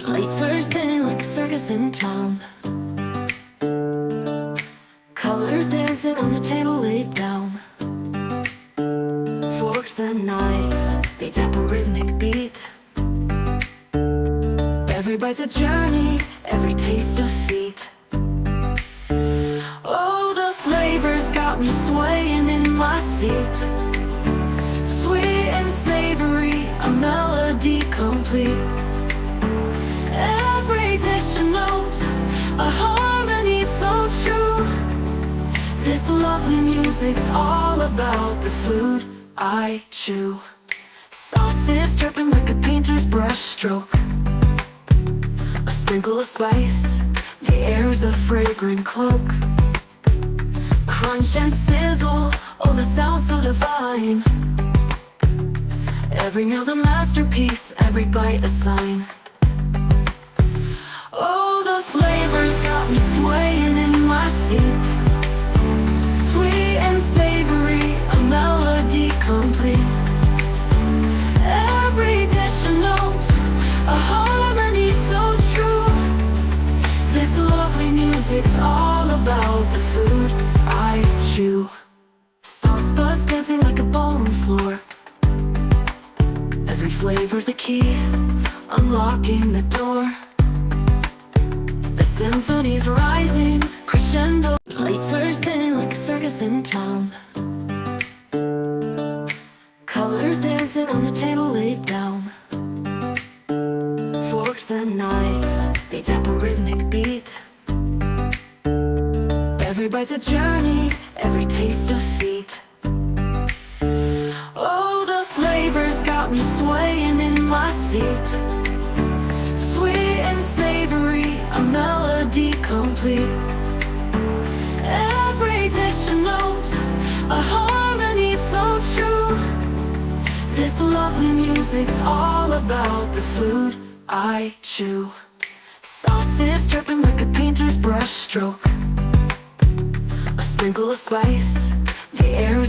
Late Thursday like a circus in town. Colors dancing on the table laid down. Forks and knives, they tap a rhythmic beat. Every bite's a journey, every taste a feat. Oh, the flavors got me swaying in my seat. Sweet and savory, a melody complete. Every dish a note, a harmony so true. This lovely music's all about the food I chew. Sauces dripping like a painter's brush stroke. A sprinkle of spice, the air's a fragrant cloak. Crunch and sizzle, oh the sound so divine. Every meal's a masterpiece, every bite a sign. Oh, the flavors got me swaying in my seat. Sweet and savory, a melody complete. Every dish a note, a harmony so true. This lovely music's all about the food I chew. Sauce buds dancing like a ballroom floor. Every flavor's a key, unlocking the door. The symphony's rising, crescendo. Late Thursday like a circus in town. Colors dancing on the table laid down. Forks and knives, they tap a rhythmic beat. Every bite's a journey, every taste a feat. Oh, the flavors got me swaying in my seat. Sweet and savory, a melody complete. Every dish a note, a harmony so true. This lovely music's all about the food I chew. Sauces dripping like a painter's brush stroke. A sprinkle of spice, the air's